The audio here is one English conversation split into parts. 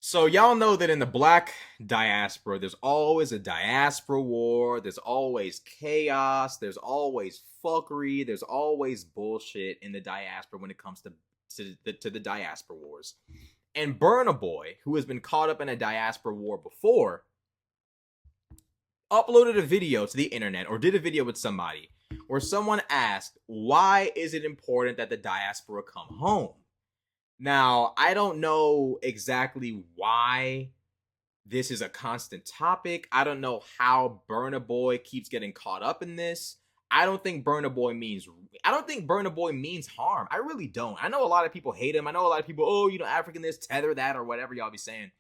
So y'all know that in the black diaspora, there's always a diaspora war, there's always chaos, there's always fuckery, there's always bullshit in the diaspora when it comes to the diaspora wars. And Burna Boy, who has been caught up in a diaspora war before, uploaded a video to the internet or did a video with somebody where someone asked, why is it important that the diaspora come home? Now, I don't know exactly why this is a constant topic. I don't know how Burna Boy keeps getting caught up in this. I don't think Burna Boy means harm. I really don't. I know a lot of people hate him. I know a lot of people, oh, African this, tether that, or whatever y'all be saying.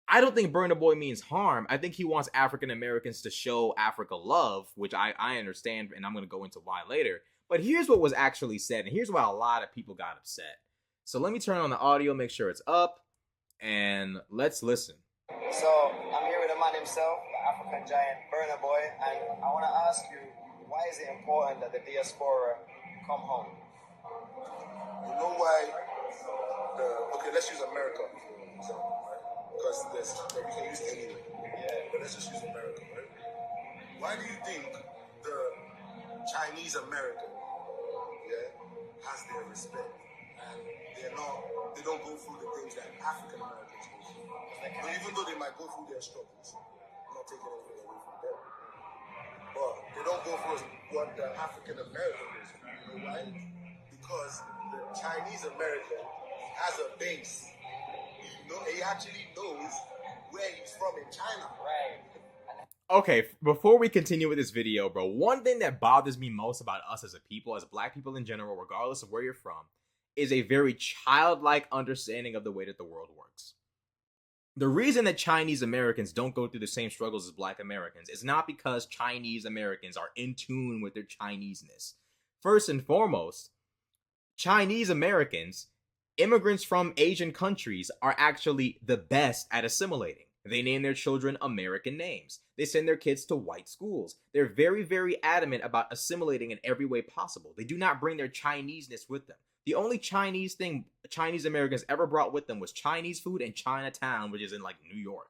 I don't think Burna Boy means harm. I think he wants African Americans to show Africa love, which I understand, and I'm going to go into why later. But here's what was actually said, and here's why a lot of people got upset. So let me turn on the audio, make sure it's up, and let's listen. So I'm here with a man himself, the African giant Burna Boy, and I want to ask you, why is it important that the diaspora come home? You know why? Okay, let's use America for example, right? Because we can use anywhere. Yeah. But let's just use America, right? Why do you think the Chinese American, has their respect? And they don't go through the things that African Americans go through. But even though they might go through their struggles, I'm not taking anything away from them. But they don't go through what the African American goes through. You know why? Because the Chinese American has a base. He actually knows where he's from in China. Right. Okay, before we continue with this video, bro, one thing that bothers me most about us as a people, as black people in general, regardless of where you're from, is a very childlike understanding of the way that the world works. The reason that Chinese Americans don't go through the same struggles as black Americans is not because Chinese Americans are in tune with their Chineseness. First and foremost, Chinese Americans, immigrants from Asian countries, are actually the best at assimilating. They name their children American names. They send their kids to white schools. They're very, very adamant about assimilating in every way possible. They do not bring their Chineseness with them. The only Chinese thing Chinese Americans ever brought with them was Chinese food in Chinatown, which is in like New York.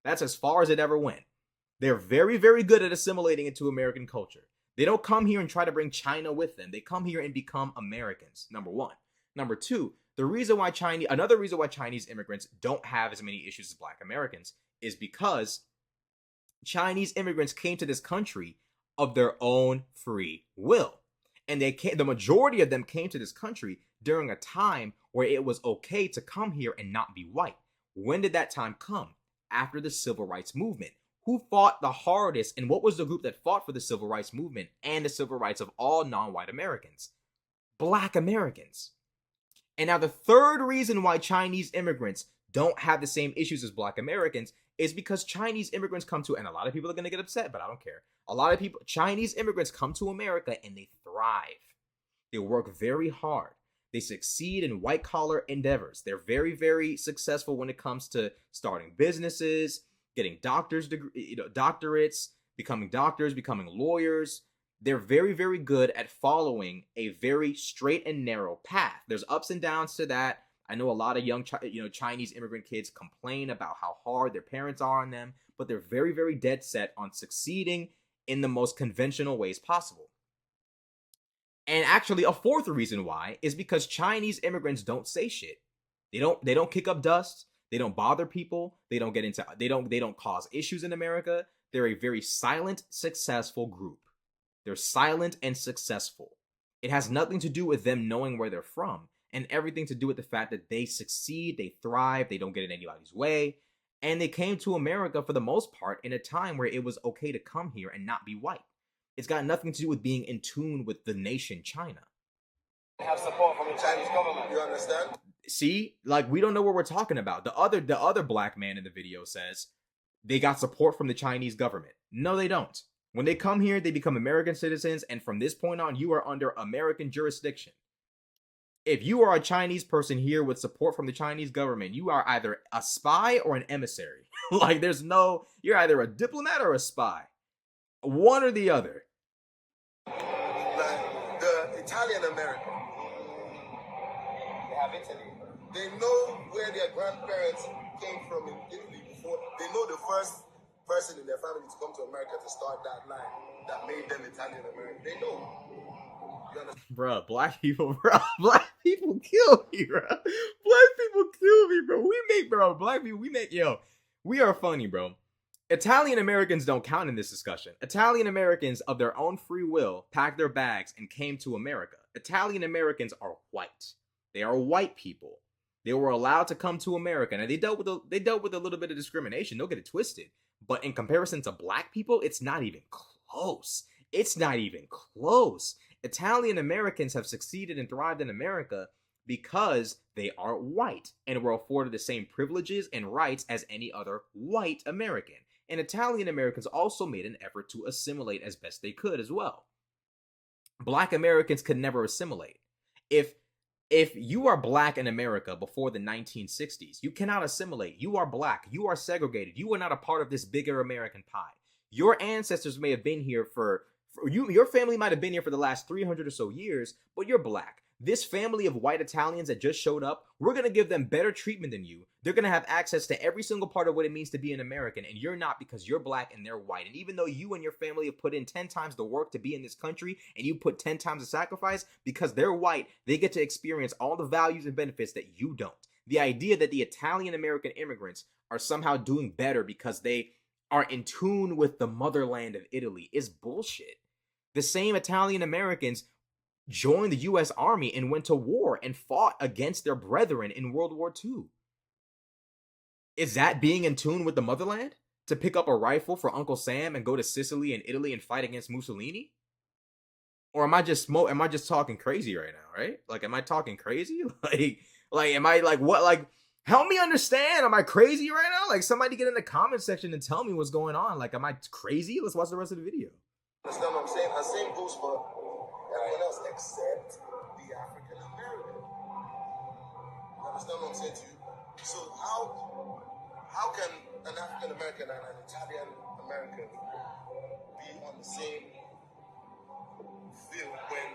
That's as far as it ever went. They're very, very good at assimilating into American culture. They don't come here and try to bring China with them. They come here and become Americans, number one. Number two, another reason why Chinese immigrants don't have as many issues as black Americans is because Chinese immigrants came to this country of their own free will. And the majority of them came to this country during a time where it was okay to come here and not be white. When did that time come? After the civil rights movement. Who fought the hardest, and what was the group that fought for the civil rights movement and the civil rights of all non-white Americans? Black Americans. And now the third reason why Chinese immigrants don't have the same issues as black Americans is because Chinese immigrants come to, and a lot of people are going to get upset, but I don't care. Chinese immigrants come to America and they thrive. They work very hard. They succeed in white collar endeavors. They're very, very successful when it comes to starting businesses, getting doctorates, becoming doctors, becoming lawyers. They're very, very good at following a very straight and narrow path. There's ups and downs to that. I know a lot of young Chinese immigrant kids complain about how hard their parents are on them, but they're very, very dead set on succeeding in the most conventional ways possible. And actually, a fourth reason why is because Chinese immigrants don't say shit. They don't kick up dust. They don't bother people. They don't cause issues in America. They're a very silent, successful group. They're silent and successful. It has nothing to do with them knowing where they're from, and everything to do with the fact that they succeed, they thrive, they don't get in anybody's way, and they came to America for the most part in a time where it was okay to come here and not be white. It's got nothing to do with being in tune with the nation China. Have support from the Chinese government. You understand? See, like, we don't know what we're talking about. The other black man in the video says they got support from the Chinese government. No, they don't. When they come here, they become American citizens, and from this point on, you are under American jurisdiction. If you are a Chinese person here with support from the Chinese government, you are either a spy or an emissary. Like, you're either a diplomat or a spy. One or the other. Like the Italian American. They have Italy. They know where their grandparents came from in Italy before. They know the first person in their family to come to America to start that line that made them Italian American. They know. Bruh, black people, bro. Black people kill me, bro. Black people kill me, bro. Black people, we are funny, bro. Italian Americans don't count in this discussion. Italian Americans, of their own free will, packed their bags and came to America. Italian Americans are white. They are white people. They were allowed to come to America, and they dealt with a little bit of discrimination. Don't get it twisted. But in comparison to black people, it's not even close. It's not even close. Italian Americans have succeeded and thrived in America because they are white and were afforded the same privileges and rights as any other white American. And Italian Americans also made an effort to assimilate as best they could as well. Black Americans could never assimilate. If you are black in America before the 1960s, you cannot assimilate. You are black. You are segregated. You are not a part of this bigger American pie. Your ancestors may have been here your family might have been here for the last 300 or so years, but you're black. This family of white Italians that just showed up, we're going to give them better treatment than you. They're going to have access to every single part of what it means to be an American, and you're not, because you're black and they're white. And even though you and your family have put in 10 times the work to be in this country, and you put 10 times the sacrifice, because they're white, they get to experience all the values and benefits that you don't. The idea that the Italian American immigrants are somehow doing better because they are in tune with the motherland of Italy is bullshit. The same Italian Americans joined the U.S. Army and went to war and fought against their brethren in World War II. Is that being in tune with the motherland? To pick up a rifle for Uncle Sam and go to Sicily and Italy and fight against Mussolini? Or am I just talking crazy right now, right? Like, am I talking crazy? Like, am I like, what, like, help me understand. Am I crazy right now? Like, somebody get in the comment section and tell me what's going on. Like, am I crazy? Let's watch the rest of the video. Understand what I'm saying? The same goes for everyone else except the African American. You understand what I'm saying to you? So how can an African American and an Italian American be on the same field when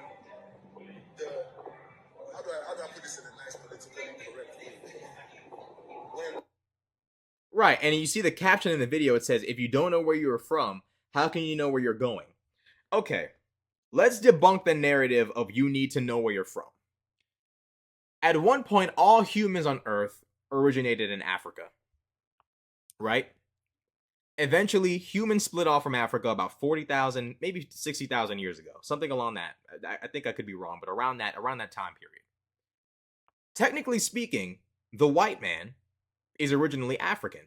how do I put this in a nice politically correct way? Right, and you see the caption in the video, it says, if you don't know where you're from, how can you know where you're going? Okay, let's debunk the narrative of you need to know where you're from. At one point, all humans on Earth originated in Africa, right? Eventually, humans split off from Africa about 40,000, maybe 60,000 years ago, something along that. I think I could be wrong, but around that time period. Technically speaking, the white man is originally African,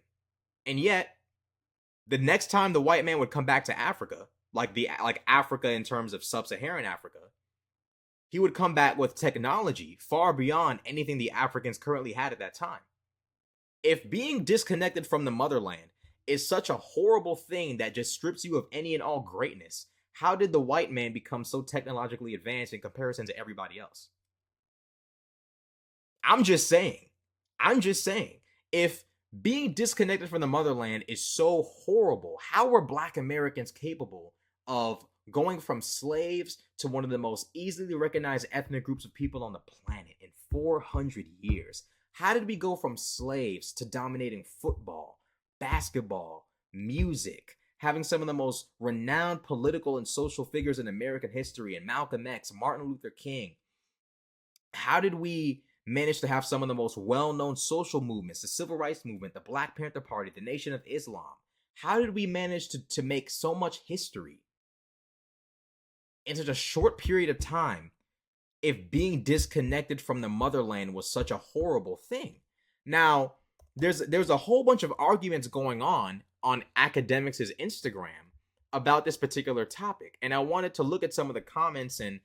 and yet the next time the white man would come back to Africa, like Africa in terms of sub-Saharan Africa, he would come back with technology far beyond anything the Africans currently had at that time. If being disconnected from the motherland is such a horrible thing that just strips you of any and all greatness, how did the white man become so technologically advanced in comparison to everybody else? I'm just saying, if being disconnected from the motherland is so horrible, how were Black Americans capable of going from slaves to one of the most easily recognized ethnic groups of people on the planet in 400 years? How did we go from slaves to dominating football, basketball, music, having some of the most renowned political and social figures in American history, and Malcolm X, Martin Luther King? How did we manage to have some of the most well-known social movements, the Civil Rights Movement, the Black Panther Party, the Nation of Islam? How did we manage to make so much history in such a short period of time if being disconnected from the motherland was such a horrible thing? Now, there's a whole bunch of arguments going on academics' Instagram about this particular topic, and I wanted to look at some of the comments and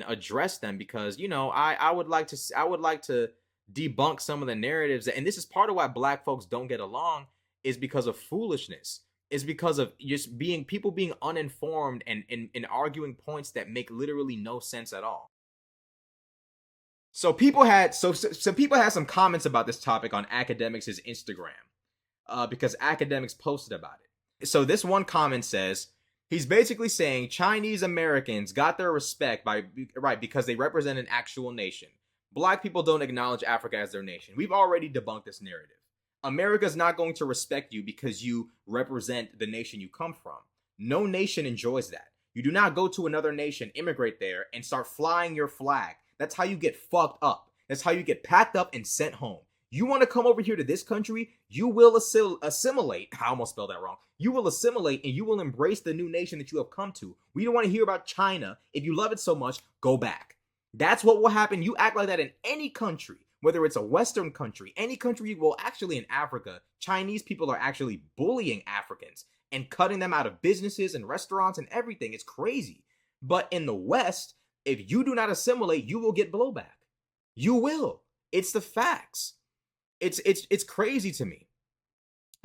address them, because, you know, I would like to debunk some of the narratives, and this is part of why Black folks don't get along, is because of foolishness. Is because of just people being uninformed and arguing points that make literally no sense at all. So people had some comments about this topic on academics' Instagram, because academics posted about it. So this one comment says, he's basically saying Chinese Americans got their respect because they represent an actual nation. Black people don't acknowledge Africa as their nation. We've already debunked this narrative. America's not going to respect you because you represent the nation you come from. No nation enjoys that. You do not go to another nation, immigrate there, and start flying your flag. That's how you get fucked up. That's how you get packed up and sent home. You want to come over here to this country, you will assimilate. I almost spelled that wrong. You will assimilate and you will embrace the new nation that you have come to. We don't want to hear about China. If you love it so much, go back. That's what will happen. You act like that in any country, whether it's a Western country, any country. Well, actually in Africa, Chinese people are actually bullying Africans and cutting them out of businesses and restaurants and everything. It's crazy. But in the West, if you do not assimilate, you will get blowback. You will. It's the facts. It's crazy to me.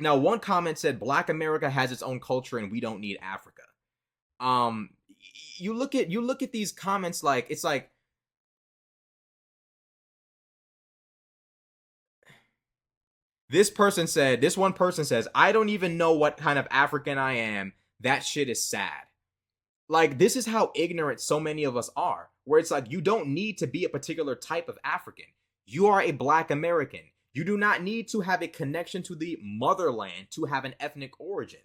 Now, one comment said, Black America has its own culture and we don't need Africa. You look at these comments like, it's like, this one person says, I don't even know what kind of African I am. That shit is sad. Like, this is how ignorant so many of us are, where it's like, you don't need to be a particular type of African. You are a Black American. You do not need to have a connection to the motherland to have an ethnic origin.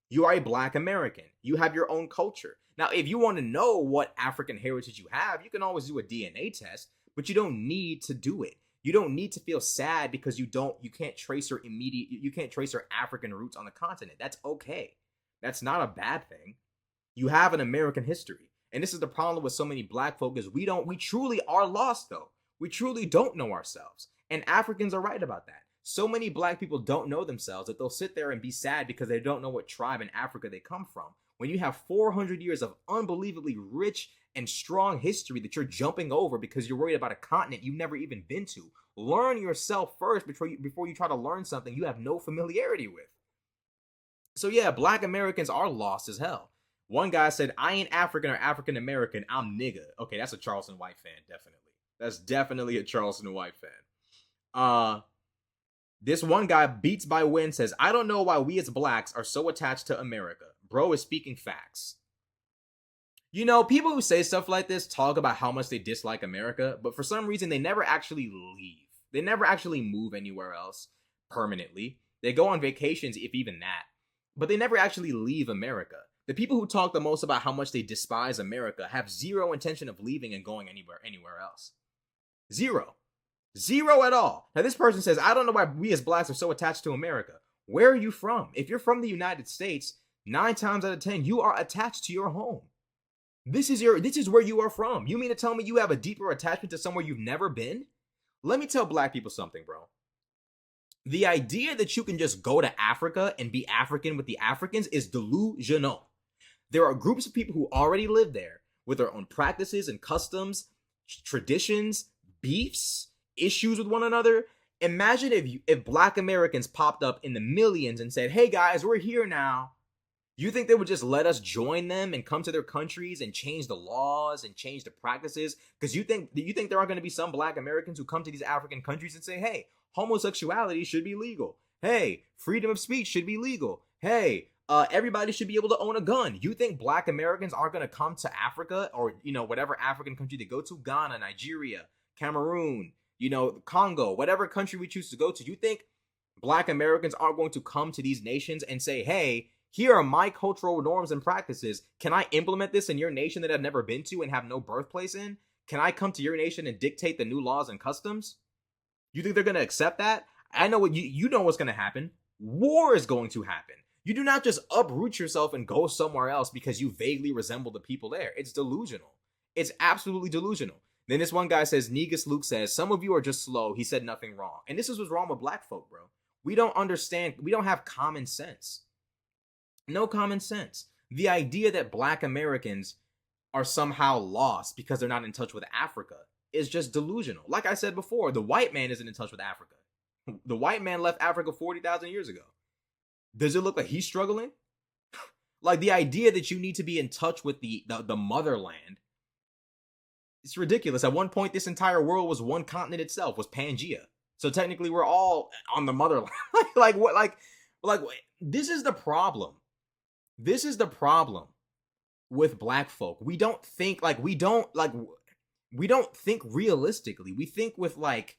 You are a Black American. You have your own culture. Now, if you want to know what African heritage you have, you can always do a DNA test, but you don't need to do it. You don't need to feel sad because you can't trace your African roots on the continent. That's okay. That's not a bad thing. You have an American history. And this is the problem with so many Black folk is we truly are lost though. We truly don't know ourselves. And Africans are right about that. So many Black people don't know themselves that they'll sit there and be sad because they don't know what tribe in Africa they come from. When you have 400 years of unbelievably rich and strong history that you're jumping over because you're worried about a continent you've never even been to. Learn yourself first before you try to learn something you have no familiarity with. So yeah, Black Americans are lost as hell. One guy said, I ain't African or African American, I'm nigga. Okay, that's a Charleston White fan, definitely. That's definitely a Charleston White fan. This one guy, Beats by Win, says, I don't know why we as Blacks are so attached to America. Bro is speaking facts. You know, people who say stuff like this talk about how much they dislike America, but for some reason they never actually leave. They never actually move anywhere else permanently. They go on vacations, if even that, but they never actually leave America. The people who talk the most about how much they despise America have zero intention of leaving and going anywhere else. Zero at all. Now this person says, I don't know why we as Blacks are so attached to America. Where are you from? If you're from the United States, 9 times out of 10, you are attached to your home. This is where you are from. You mean to tell me you have a deeper attachment to somewhere you've never been? Let me tell Black people something, bro. The idea that you can just go to Africa and be African with the Africans is delusional. There are groups of people who already live there with their own practices and customs, traditions, beefs, issues with one another. Imagine if Black Americans popped up in the millions and said, hey guys, we're here now. You think they would just let us join them and come to their countries and change the laws and change the practices? Because you think there are going to be some Black Americans who come to these African countries and say, hey, homosexuality should be legal. Hey, freedom of speech should be legal. Hey, everybody should be able to own a gun. You think Black Americans aren't going to come to Africa or, whatever African country they go to, Ghana, Nigeria, Cameroon, Congo, whatever country we choose to go to. You think Black Americans aren't going to come to these nations and say, hey, here are my cultural norms and practices. Can I implement this in your nation that I've never been to and have no birthplace in? Can I come to your nation and dictate the new laws and customs? You think they're going to accept that? I know what you know what's going to happen. War is going to happen. You do not just uproot yourself and go somewhere else because you vaguely resemble the people there. It's delusional. It's absolutely delusional. Then this one guy says, Negus Luke says, some of you are just slow. He said nothing wrong. And this is what's wrong with Black folk, bro. We don't understand. We don't have common sense. No common sense. The idea that Black Americans are somehow lost because they're not in touch with Africa is just delusional. Like I said before, the white man isn't in touch with Africa. The white man left Africa 40,000 years ago. Does it look like he's struggling? Like the idea that you need to be in touch with the motherland, it's ridiculous. At one point, this entire world was one continent itself, was Pangea. So technically, we're all on the motherland. Like what? Like this is the problem. This is the problem with Black folk. We don't think We don't think realistically. We think with like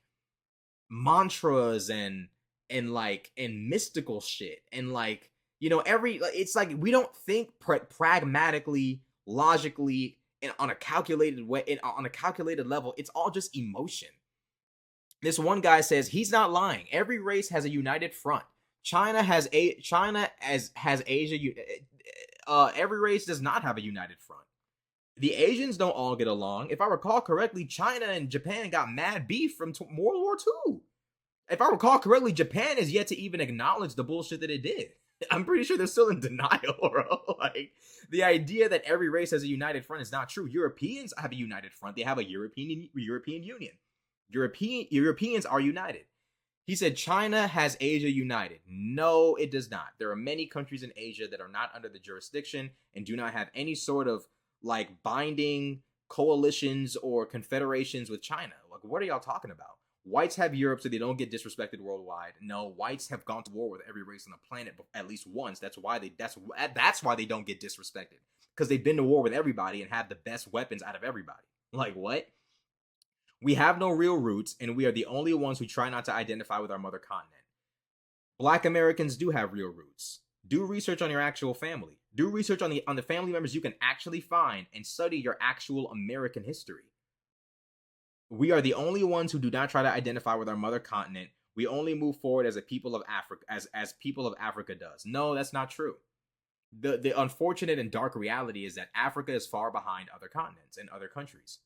mantras and mystical shit and like, you know, it's like we don't think pragmatically, logically, and on a calculated way, on a calculated level. It's all just emotion. This one guy says he's not lying. Every race has a united front. China has Asia. Every race does not have a united front. The Asians don't all get along. If I recall correctly, China and Japan got mad beef from World War II. If I recall correctly, Japan has yet to even acknowledge the bullshit that it did. I'm pretty sure they're still in denial, bro. Like, the idea that every race has a united front is not true. Europeans have a united front. They have a European Union. Europeans are united. He said China has Asia united. No, it does not. There are many countries in Asia that are not under the jurisdiction and do not have any sort of like binding coalitions or confederations with China. Like, what are y'all talking about? Whites have Europe so they don't get disrespected worldwide. No, whites have gone to war with every race on the planet at least once. That's why they don't get disrespected, because they've been to war with everybody and have the best weapons out of everybody. Like, what? We have no real roots, and we are the only ones who try not to identify with our mother continent. Black Americans do have real roots. Do research on your actual family. Do research on the family members you can actually find and study your actual American history. We are the only ones who do not try to identify with our mother continent. We only move forward as a people of Africa, as people of Africa does. No, that's not true. The unfortunate and dark reality is that Africa is far behind other continents and other countries.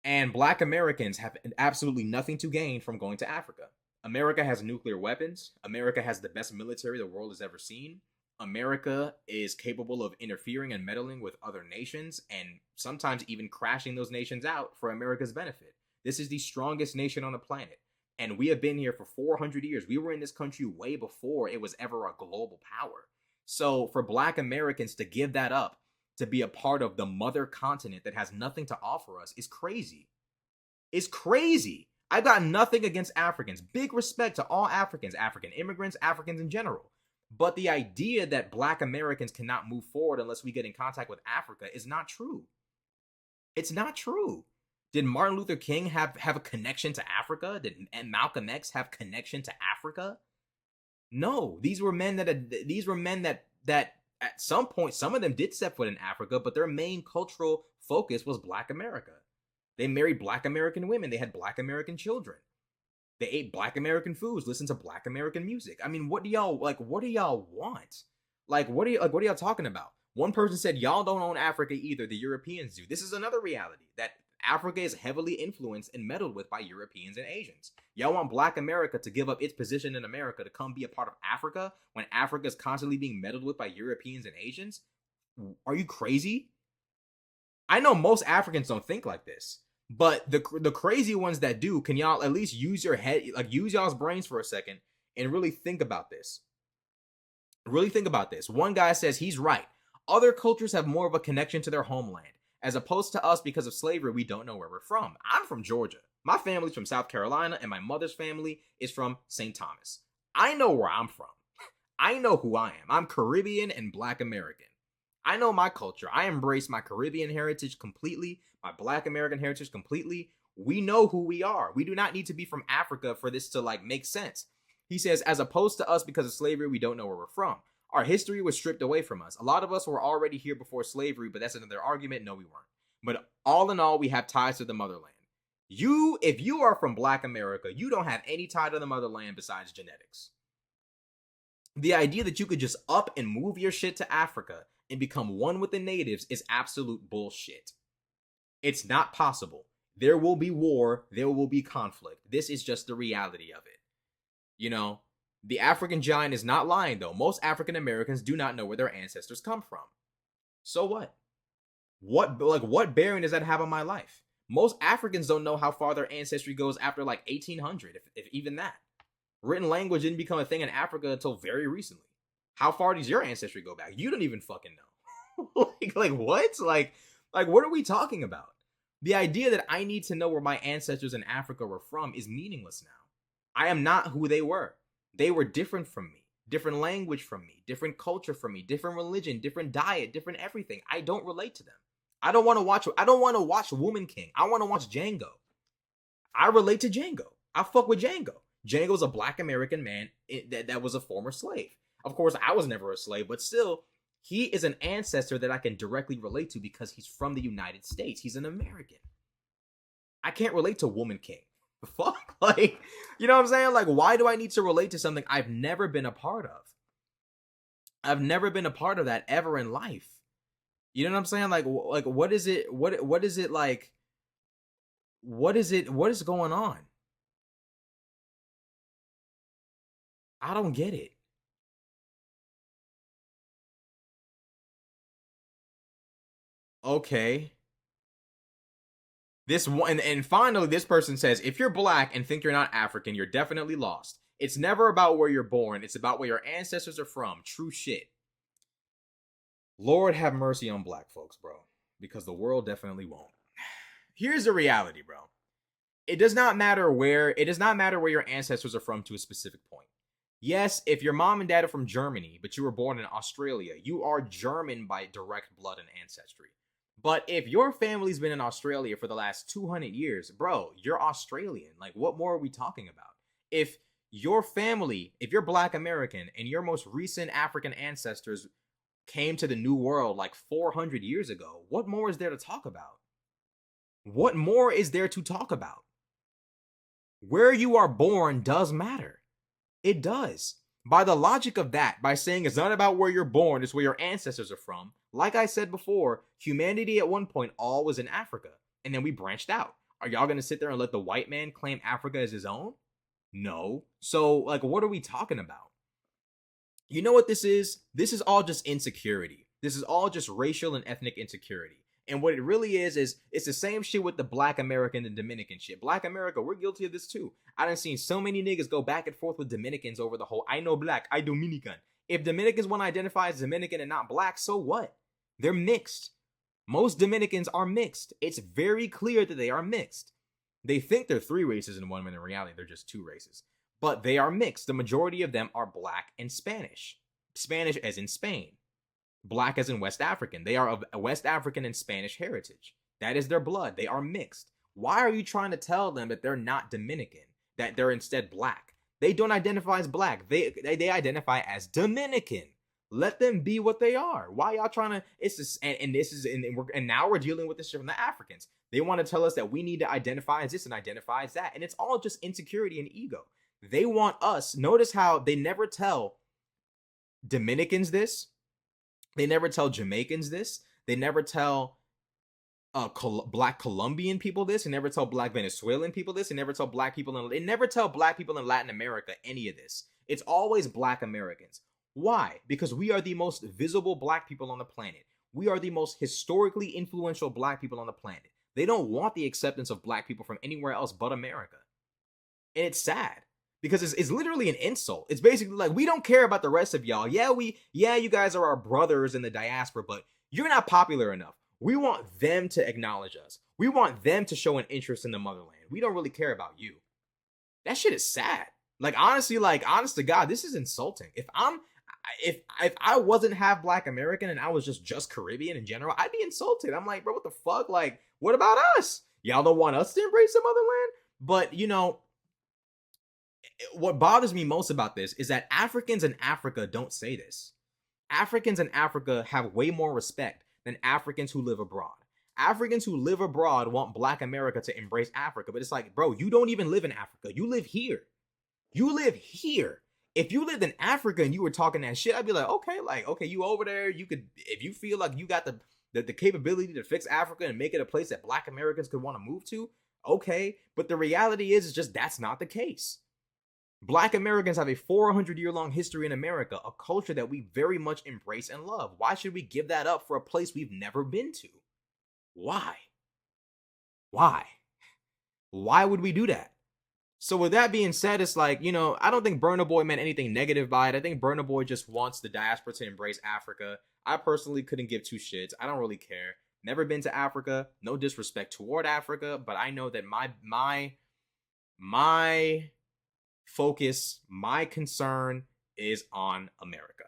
And Black Americans have absolutely nothing to gain from going to Africa. America has nuclear weapons. America has the best military the world has ever seen. America is capable of interfering and meddling with other nations and sometimes even crashing those nations out for America's benefit. This is the strongest nation on the planet. And we have been here for 400 years. We were in this country way before it was ever a global power. So for Black Americans to give that up, to be a part of the mother continent that has nothing to offer us, is crazy. It's crazy. I've got nothing against Africans. Big respect to all Africans, African immigrants, Africans in general. But the idea that Black Americans cannot move forward unless we get in contact with Africa is not true. It's not true. Did Martin Luther King have a connection to Africa? Did Malcolm X have connection to Africa? No, these were men that at some point, some of them did step foot in Africa, but their main cultural focus was Black America. They married Black American women. They had Black American children. They ate Black American foods, listened to Black American music. I mean, what do y'all want? Like, what are y'all talking about? One person said, y'all don't own Africa either. The Europeans do. This is another reality, that Africa is heavily influenced and meddled with by Europeans and Asians. Y'all want Black America to give up its position in America to come be a part of Africa when Africa is constantly being meddled with by Europeans and Asians? Are you crazy? I know most Africans don't think like this, but the crazy ones that do, can y'all at least use your head, like use y'all's brains for a second and really think about this? Really think about this. One guy says he's right. Other cultures have more of a connection to their homeland, as opposed to us because of slavery. We don't know where we're from. I'm from Georgia. My family's from South Carolina, and my mother's family is from St. Thomas. I know where I'm from. I know who I am. I'm Caribbean and Black American. I know my culture. I embrace my Caribbean heritage completely, my Black American heritage completely. We know who we are. We do not need to be from Africa for this to like make sense. He says, as opposed to us because of slavery, we don't know where we're from. Our history was stripped away from us. A lot of us were already here before slavery, but that's another argument. No, we weren't. But all in all, we have ties to the motherland. If you are from Black America, you don't have any tie to the motherland besides genetics. The idea that you could just up and move your shit to Africa and become one with the natives is absolute bullshit. It's not possible. There will be war. There will be conflict. This is just the reality of it. You know, the African giant is not lying, though. Most African Americans do not know where their ancestors come from. So what? What bearing does that have on my life? Most Africans don't know how far their ancestry goes after like 1800, if even that. Written language didn't become a thing in Africa until very recently. How far does your ancestry go back? You don't even fucking know. like what? Like what are we talking about? The idea that I need to know where my ancestors in Africa were from is meaningless now. I am not who they were. They were different from me, different language from me, different culture from me, different religion, different diet, different everything. I don't relate to them. I don't want to watch Woman King. I want to watch Django. I relate to Django. I fuck with Django. Django's a black American man that was a former slave. Of course, I was never a slave, but still, he is an ancestor that I can directly relate to because he's from the United States. He's an American. I can't relate to Woman King. The fuck? Like, you know what I'm saying? Like, why do I need to relate to something I've never been a part of? I've never been a part of that ever in life. You know what I'm saying? Like what is it? What is it like? What is it? What is going on? I don't get it. Okay. This one, and finally, this person says, if you're black and think you're not African, you're definitely lost. It's never about where you're born. It's about where your ancestors are from. True shit. Lord have mercy on black folks, bro, because the world definitely won't. Here's the reality, bro. It does not matter where your ancestors are from to a specific point. Yes, if your mom and dad are from Germany, but you were born in Australia, you are German by direct blood and ancestry. But if your family's been in Australia for the last 200 years, bro, you're Australian. Like, what more are we talking about? If your family, if you're Black American and your most recent African ancestors came to the New World like 400 years ago, what more is there to talk about? What more is there to talk about? Where you are born does matter. It does. By the logic of that, by saying it's not about where you're born, it's where your ancestors are from. Like I said before, humanity at one point all was in Africa, and then we branched out. Are y'all going to sit there and let the white man claim Africa as his own? No. So, like, what are we talking about? You know what this is? This is all just insecurity. This is all just racial and ethnic insecurity. And what it really is it's the same shit with the Black American and Dominican shit. Black America, we're guilty of this too. I done seen so many niggas go back and forth with Dominicans over the whole I know black, I Dominican. If Dominicans want to identify as Dominican and not black, so what? They're mixed. Most Dominicans are mixed. It's very clear that they are mixed. They think they're three races in one, when in reality they're just two races. But they are mixed. The majority of them are black and Spanish. Spanish as in Spain. Black as in West African. They are of West African and Spanish heritage. That is their blood. They are mixed. Why are you trying to tell them that they're not Dominican? That they're instead black? They don't identify as black. They identify as Dominican. Let them be what they are. Why y'all trying to? It's just, and now we're dealing with this shit from the Africans. They want to tell us that we need to identify as this and identify as that, and it's all just insecurity and ego. They want us. Notice how they never tell Dominicans this. They never tell Jamaicans this. They never tell Black Colombian people this. They never tell Black Venezuelan people this. They never tell Black people in Latin America any of this. It's always Black Americans. Why? Because we are the most visible Black people on the planet. We are the most historically influential Black people on the planet. They don't want the acceptance of Black people from anywhere else but America. And it's sad. Because it's literally an insult. It's basically like, we don't care about the rest of y'all. Yeah, you guys are our brothers in the diaspora, but you're not popular enough. We want them to acknowledge us. We want them to show an interest in the motherland. We don't really care about you. That shit is sad. Like, honestly, honest to God, this is insulting. If I wasn't half Black American and I was just Caribbean in general, I'd be insulted. I'm like, bro, what the fuck? Like, what about us? Y'all don't want us to embrace the motherland? But, you know, what bothers me most about this is that Africans in Africa don't say this. Africans in Africa have way more respect than Africans who live abroad. Africans who live abroad want Black America to embrace Africa, but it's like, bro, you don't even live in Africa. You live here. You live here. If you lived in Africa and you were talking that shit, I'd be like, okay, you over there, you could, if you feel like you got the capability to fix Africa and make it a place that Black Americans could want to move to, okay. But the reality is just that's not the case. Black Americans have a 400-year-long history in America, a culture that we very much embrace and love. Why should we give that up for a place we've never been to? Why? Why would we do that? So with that being said, it's like, you know, I don't think Burna Boy meant anything negative by it. I think Burna Boy just wants the diaspora to embrace Africa. I personally couldn't give two shits. I don't really care. Never been to Africa. No disrespect toward Africa, but I know that my focus, my concern is on America.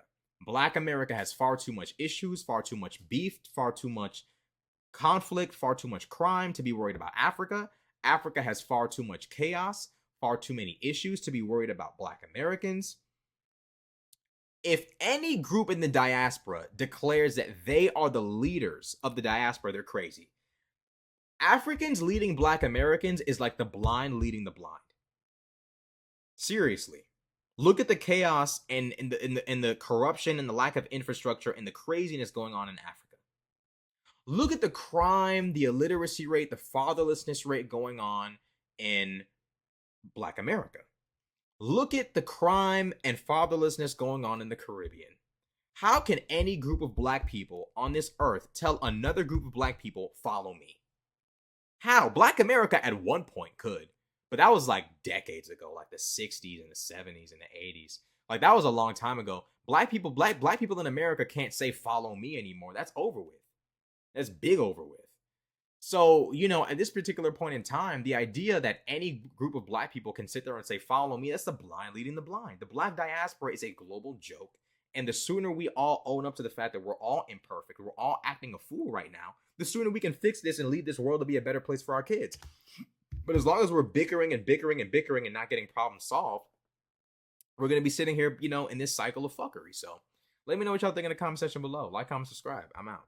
Black America has far too much issues, far too much beef, far too much conflict, far too much crime to be worried about Africa. Africa has far too much chaos, far too many issues to be worried about Black Americans. If any group in the diaspora declares that they are the leaders of the diaspora, they're crazy. Africans leading Black Americans is like the blind leading the blind. Seriously. Look at the chaos and the corruption and the lack of infrastructure and the craziness going on in Africa. Look at the crime, the illiteracy rate, the fatherlessness rate going on in Black America. Look at the crime and fatherlessness going on in the Caribbean. How can any group of Black people on this earth tell another group of Black people, follow me? How? Black America at one point could, but that was like decades ago, like the 60s and the 70s and the 80s. Like that was a long time ago. Black people in America can't say follow me anymore. That's over with. That's big over with. So, you know, at this particular point in time, the idea that any group of Black people can sit there and say, follow me, that's the blind leading the blind. The Black diaspora is a global joke. And the sooner we all own up to the fact that we're all imperfect, we're all acting a fool right now, the sooner we can fix this and lead this world to be a better place for our kids. But as long as we're bickering and not getting problems solved, we're going to be sitting here, you know, in this cycle of fuckery. So let me know what y'all think in the comment section below. Like, comment, subscribe. I'm out.